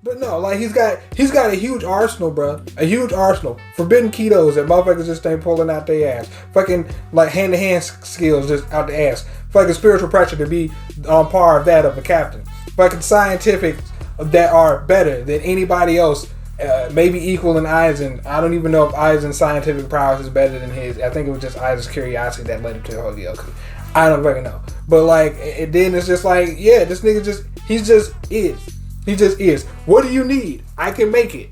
But no, like he's got a huge arsenal, bro. A huge arsenal. Forbidden Ketos that motherfuckers just ain't pulling out their ass. Fucking like hand-to-hand skills just out the ass. Fucking spiritual pressure to be on par of that of a captain. Fucking scientific that are better than anybody else. Maybe equal in Aizen. I don't even know if Aizen's scientific prowess is better than his. I think it was just Aizen's curiosity that led him to Hogyoku. I don't fucking know. But like, then it's just like, yeah, this nigga he just is. He just is. What do you need? I can make it.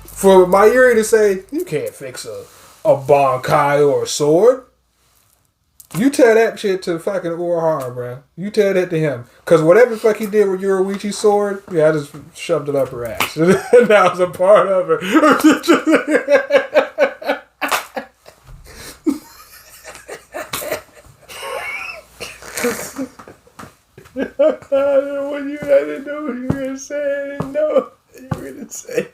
For Mayuri to say, you can't fix a Bankai or a sword. You tell that shit to fucking Urahara, bro. You tell that to him. Because whatever the fuck he did with Yoruichi's sword, yeah, I just shoved it up her ass. And that was a part of her. When you had to know what you were going to say, I didn't know what you were going to say.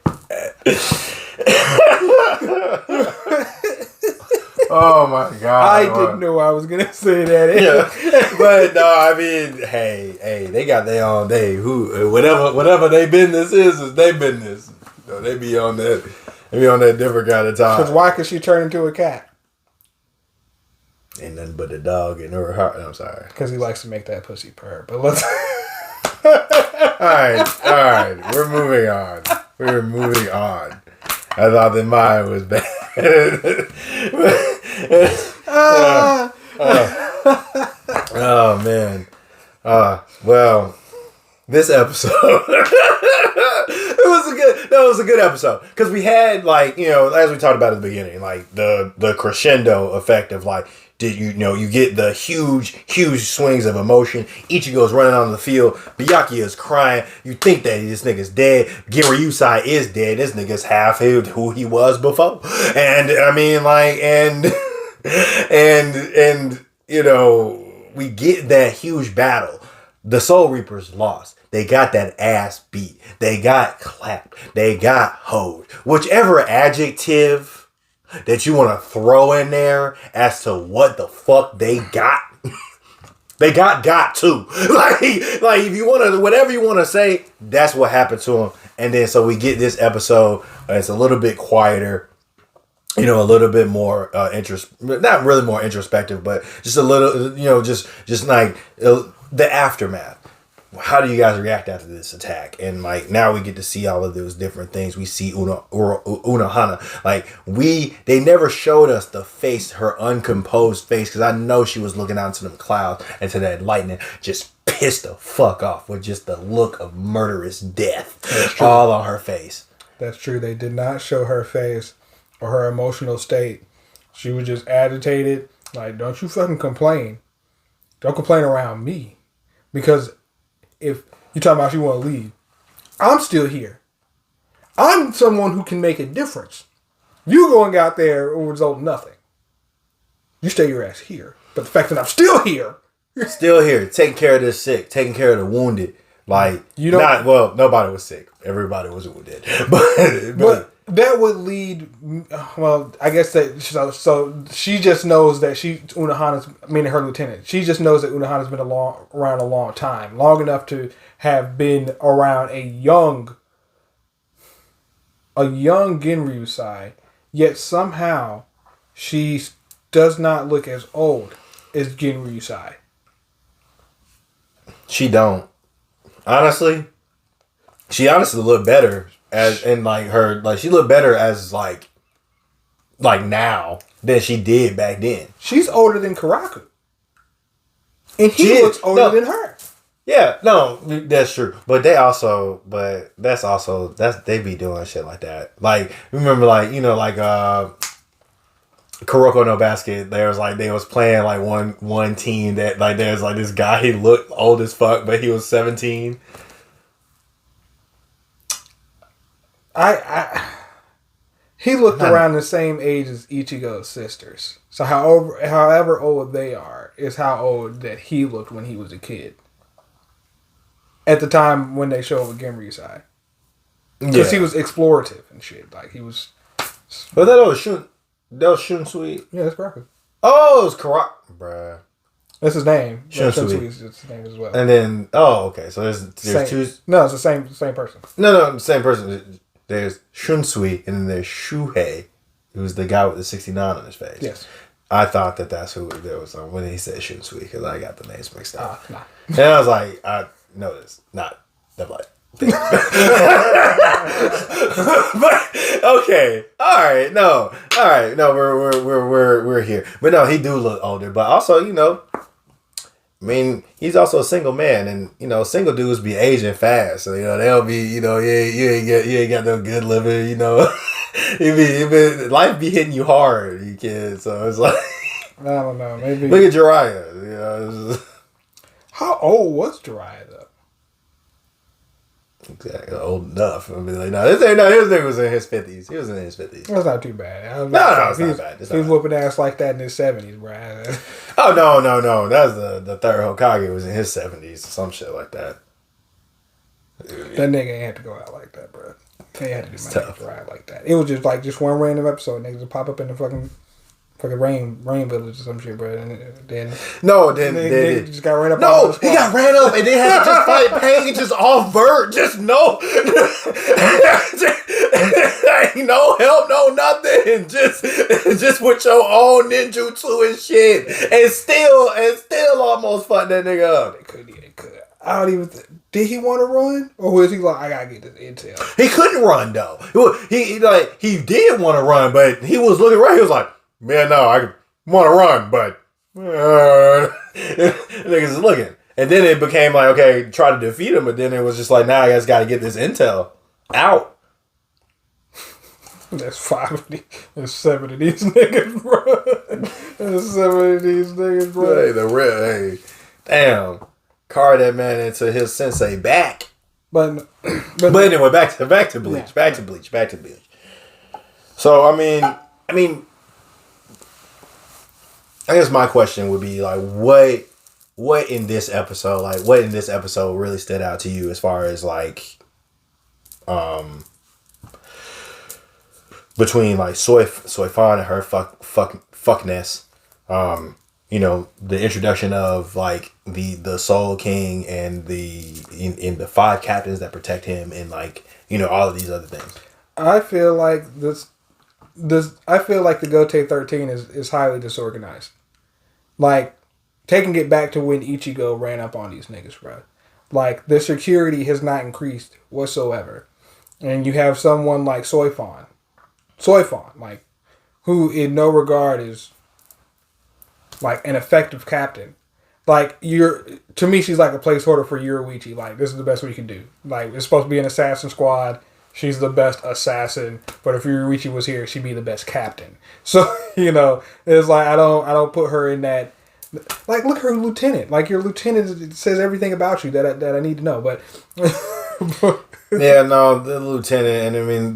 Oh my god! I didn't know I was going to say that. Yeah, but no, I mean, hey, they got their own day. Whatever their business is their business. So they be on that different kind of time. Because why could she turn into a cat? Ain't nothing but the dog in her heart. I'm sorry. Because he likes to make that pussy purr. But let's. All right. We're moving on. I thought that mine was bad. Oh man. Well, this episode that was a good episode because we had, like, you know, as we talked about at the beginning, like the crescendo effect of like, you get the huge swings of emotion. Ichigo's running on the field. Byakuya is crying. You think that this nigga's dead. Giryusai is dead. This nigga's half who he was before. And I mean, like, and you know, we get that huge battle. The Soul Reapers lost. They got that ass beat. They got clapped. They got hoed. Whichever adjective that you want to throw in there as to what the fuck they got. They got to. Like if you want to, whatever you want to say, that's what happened to them. And then so we get this episode. It's a little bit quieter. You know, a little bit more not really more introspective, but just a little, you know, just like the aftermath. How do you guys react after this attack? And like, now we get to see all of those different things. We see Unohana. Like, they never showed us the face, her uncomposed face, because I know she was looking out into them clouds and to that lightning, just pissed the fuck off with just the look of murderous death all on her face. That's true. They did not show her face or her emotional state. She was just agitated. Like, don't you fucking complain. Don't complain around me. Because if you're talking about you want to leave, I'm still here. I'm someone who can make a difference. You going out there will result in nothing. You stay your ass here. But the fact that I'm still here. Still here. Taking care of the sick. Taking care of the wounded. Like, nobody was sick. Everybody was wounded. But that would lead, well, I guess that, so she just knows that Unohana's, meaning her lieutenant, she just knows that Unohana's been around a long time, long enough to have been around a young Genryusai, yet somehow she does not look as old as Genryusai. She don't. Honestly, she looked better as in like her, like she looked better as like now than she did back then. She's older than Karaku, and he looks older than her. Yeah, no, that's true. But they be doing shit like that. Like, remember, like, you know, like Kuroko no Basket, they was playing like one team that like there's like this guy, he looked old as fuck, but he was 17. He looked around the same age as Ichigo's sisters. So however old they are is how old that he looked when he was a kid. At the time when they show up with Genryusai. Because he was explorative and shit. Like, he was... But that was Shunsui. Yeah, that's correct. Oh, it was Karaku. Bruh. That's his name. Shunsui is his name as well. And then, okay, so there's two. No, it's the same person. No, the same person. There's Shunsui, and then there's Shuhei, who's the guy with the 69 on his face. Yes. I thought that's who there was on when he said Shunsui, because I got the names mixed up. Nah. And I was like, I know this. Not the like. But okay, all right, no, we're here. But no, he do look older. But also, I mean, he's also a single man, and single dudes be aging fast. So they'll be, you ain't got no good living. Life be hitting you hard, you kids. So it's like, I don't know. Maybe look at Jiraiya. How old was Jiraiya though? Exactly, old enough. I mean, like, his nigga was in his 50s. He was in his 50s. That's not too bad. It's not bad. He was whooping ass like that in his 70s, bro. Oh, no. That's the third Hokage was in his 70s or some shit like that. That nigga ain't had to go out like that, bro. He had to do my nigga ride like that. It was just one random episode. Niggas would pop up in the fucking rain village or some shit, bro. And then they just got ran up. No, he got ran up and they had to just fight Pain just off vert. Just no, ain't no help, no nothing. Just with your own ninjutsu and shit, and still almost fucked that nigga up. They could. I don't even. Did he want to run, or was he like, I gotta get this intel? He couldn't run though. He did want to run, but he was looking right. He was like, man, no, I want to run, but niggas is looking. And then it became like, okay, try to defeat him, but then it was just like, now I guys got to get this intel out. There's 5 of these. There's 7 of these niggas, bro. There's 7 of these niggas, bro. Hey, damn. Carry that man into his sensei back. But anyway, back to Bleach. Yeah. Back to Bleach. So, I mean, I guess my question would be like, what in this episode really stood out to you as far as like, between like Soifan and her fuckness, the introduction of like the Soul King and in the 5 captains that protect him and like, all of these other things. I feel like I feel like the Gote 13 is highly disorganized. Like, taking it back to when Ichigo ran up on these niggas, bro. Like, the security has not increased whatsoever. And you have someone like Soifan, like, who in no regard is, like, an effective captain. Like, to me, she's like a placeholder for Yoruichi. Like, this is the best we can do. Like, it's supposed to be an assassin squad. She's the best assassin, but if Yoruichi was here, she'd be the best captain. So, it's like I don't put her in that. Like, look, her lieutenant. Like, your lieutenant says everything about you that I need to know. But yeah, no, the lieutenant, and I mean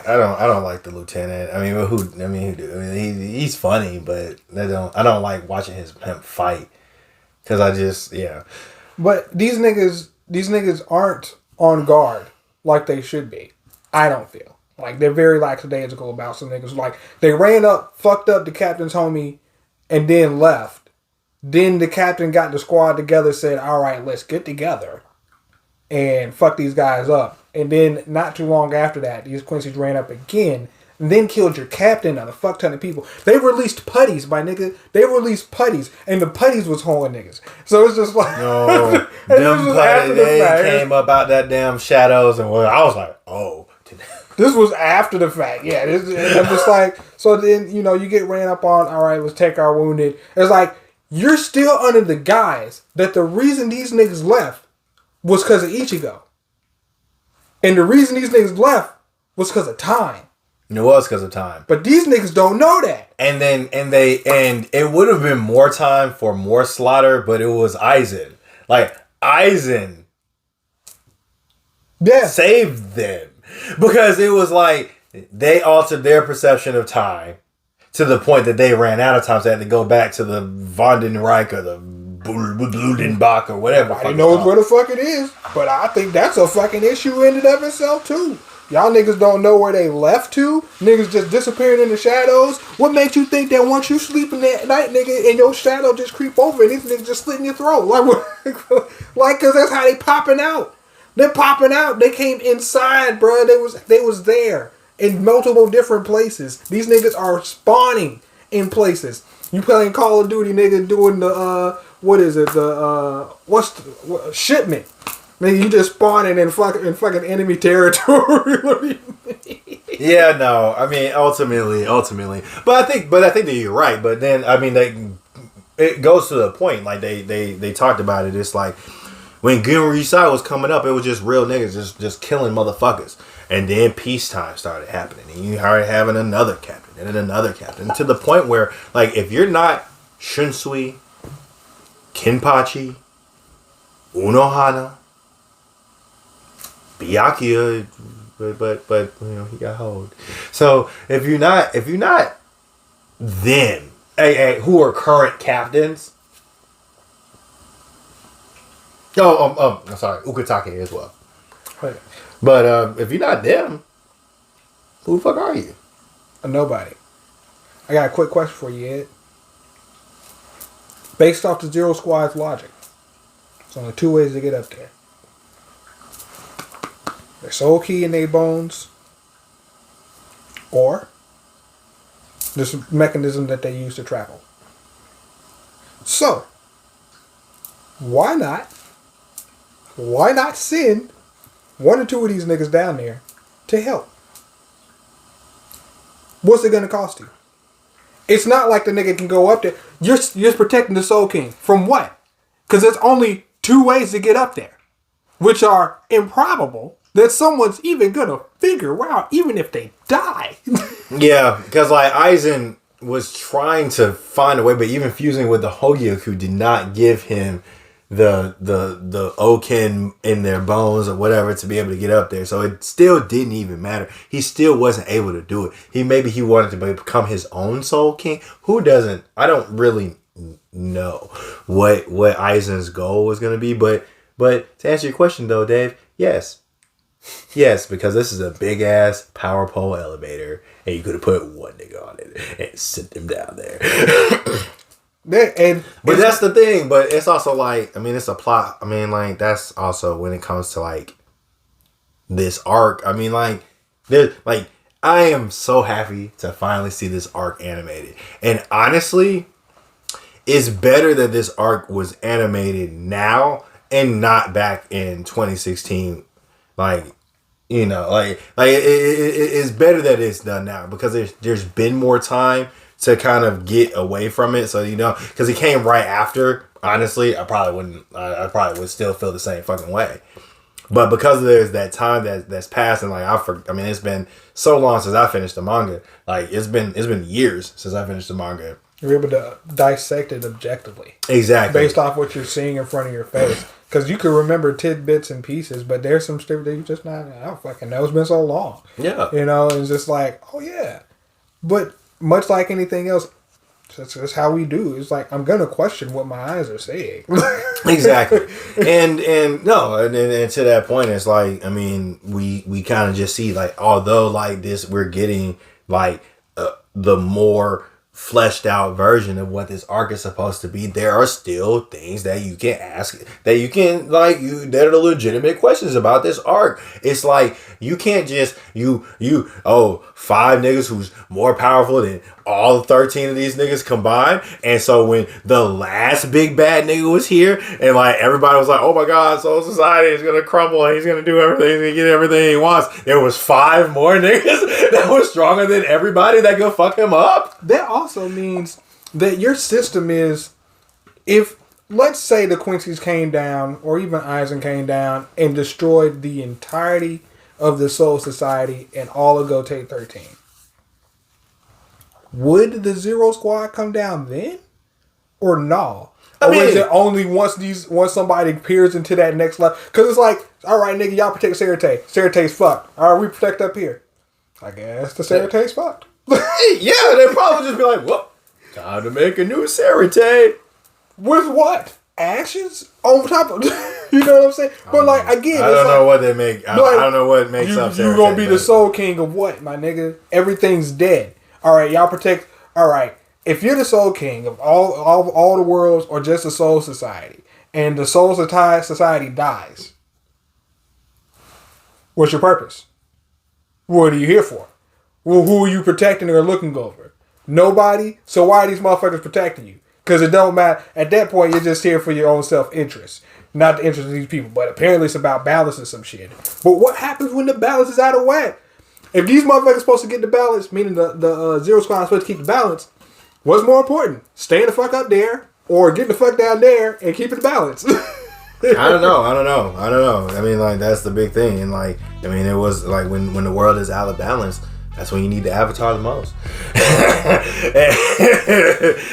I don't like the lieutenant. I mean, who do? I mean, he's funny, but I don't like watching him fight because yeah. But these niggas aren't on guard like they should be. I don't feel like they're very lackadaisical about some niggas. Like, they ran up, fucked up the captain's homie, and then left. Then the captain got the squad together, said, all right, let's get together and fuck these guys up. And then not too long after that, these Quincy's ran up again and then killed your captain and a fuck ton of people. They released putties, my nigga. They released putties, and the putties was holding niggas. So it's just like, no, them putties, they came up out that damn shadows, and I was like, oh. This was after the fact. Yeah, I'm just like, so then, you get ran up on, all right, let's take our wounded. It's like, you're still under the guise that the reason these niggas left was because of Ichigo. And the reason these niggas left was because of time. It was because of time. But these niggas don't know that. And it would have been more time for more slaughter, but it was Aizen. Like, Aizen saved them. Because it was like, they altered their perception of time to the point that they ran out of time, so they had to go back to the Vandenreich or the Bludenbach or whatever. Nobody knows where the fuck it is, but I think that's a fucking issue in and of itself too. Y'all niggas don't know where they left to. Niggas just disappearing in the shadows. What makes you think that once you sleeping at night, nigga, and your shadow just creep over and these niggas just slit in your throat? Like, cause that's how they popping out. They're popping out. They came inside, bro. They was there in multiple different places. These niggas are spawning in places. You playing Call of Duty, nigga, doing the what is it? The shipment. Nigga, you just spawning in fucking enemy territory. Yeah, no. I mean, ultimately, but I think that you're right. But then, I mean, it goes to the point. Like they talked about it. It's like when Gunrisai was coming up, it was just real niggas just killing motherfuckers. And then peacetime started happening, and you started having another captain and another captain, to the point where, like, if you're not Shunsui, Kenpachi, Unohana, Byakuya, but you know, he got hold. So if you're not them, who are current captains? I'm sorry, Ukitake as well. Right. But if you're not them, who the fuck are you? Nobody. I got a quick question for you, Ed. Based off the Zero Squad's logic, there's only two ways to get up there. Their soul key in their bones, or this mechanism that they use to travel. So, why not send one or two of these niggas down there to help? What's it gonna cost you? It's not like the nigga can go up there. You're protecting the Soul King from what? Because there's only two ways to get up there, which are improbable that someone's even gonna figure out, even if they die. Yeah, because like Aizen was trying to find a way, but even fusing with the Hogyoku did not give him the Oken in their bones or whatever to be able to get up there. So it still didn't even matter. He still wasn't able to do it. Maybe he wanted to become his own Soul King. Who doesn't? I don't really know what Aizen's goal was going to be, but to answer your question though, Dave, yes, because this is a big ass power pole elevator, and you could have put one nigga on it and sit them down there. But that's the thing. But it's also like, I mean, it's a plot. I mean, like, that's also when it comes to like this arc. I mean, like, I am so happy to finally see this arc animated. And honestly, it's better that this arc was animated now and not back in 2016. Like, you know, it's better that it's done now, because there's been more time to kind of get away from it. So, you know, because it came right after, honestly, I probably would still feel the same fucking way. But because there's that time that's passed, and like, I mean, it's been so long since I finished the manga. Like, it's been years since I finished the manga. You're able to dissect it objectively. Exactly. Based off what you're seeing in front of your face. Because you can remember tidbits and pieces, but there's some stuff that you just not, I don't fucking know. It's been so long. Yeah. You know, it's just like, oh yeah. But much like anything else, that's how we do. It's like, I'm going to question what my eyes are saying. Exactly. And to that point, it's like, I mean, we kind of just see, like, although like this, we're getting like the more fleshed out version of what this arc is supposed to be, there are still things that you can ask, that you can that are legitimate questions about this arc. It's like, you can't just five niggas who's more powerful than all 13 of these niggas combined. And so when the last big bad nigga was here, and like everybody was like, oh my god, Soul Society is gonna crumble and he's gonna do everything, he's gonna get everything he wants, there was five more niggas that was stronger than everybody that could fuck him up. That also means that your system is, if let's say the Quincy's came down, or even Aizen came down and destroyed the entirety of the Soul Society and all of Gotei 13, would the Zero Squad come down then? Or no? Or is it only once somebody peers into that next level? Because it's like, alright nigga, y'all protect Sarate. Sarate's fucked. Alright, we protect up here. I guess the Sarate's fucked. Yeah, they'd probably just be like, well, time to make a new Sarate. With what? ashes on top of. You know what I'm saying? But like again, I don't know what they make. I don't know what makes up. You're gonna be the soul king of what, my nigga? Everything's dead. All right, y'all protect. All right, if you're the soul king of all the worlds, or just the soul society, and the soul society dies, what's your purpose? What are you here for? Well, who are you protecting or looking over? Nobody. So why are these motherfuckers protecting you? Because it don't matter. At that point, you're just here for your own self-interest, not the interest of these people. But apparently it's about balancing some shit. But what happens when the balance is out of whack? If these motherfuckers supposed to get the balance, meaning the Zero Squad is supposed to keep the balance, what's more important? Staying the fuck up there or getting the fuck down there and keeping the balance? I don't know. I mean, like, that's the big thing. And like, I mean, it was like when the world is out of balance, that's when you need the avatar the most.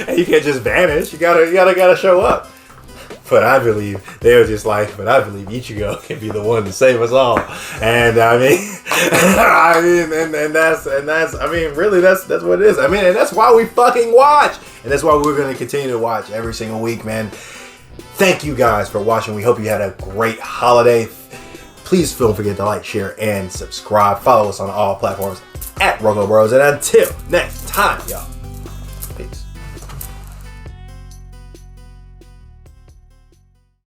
And you can't just vanish. You gotta show up. But I believe they were just like, but I believe Ichigo can be the one to save us all. And I mean, and that's I mean, really, that's what it is. I mean, and that's why we fucking watch, and that's why we're gonna continue to watch every single week, man. Thank you guys for watching. We hope you had a great holiday. Please don't forget to like, share, and subscribe. Follow us on all platforms at Rokobros. And until next time, y'all.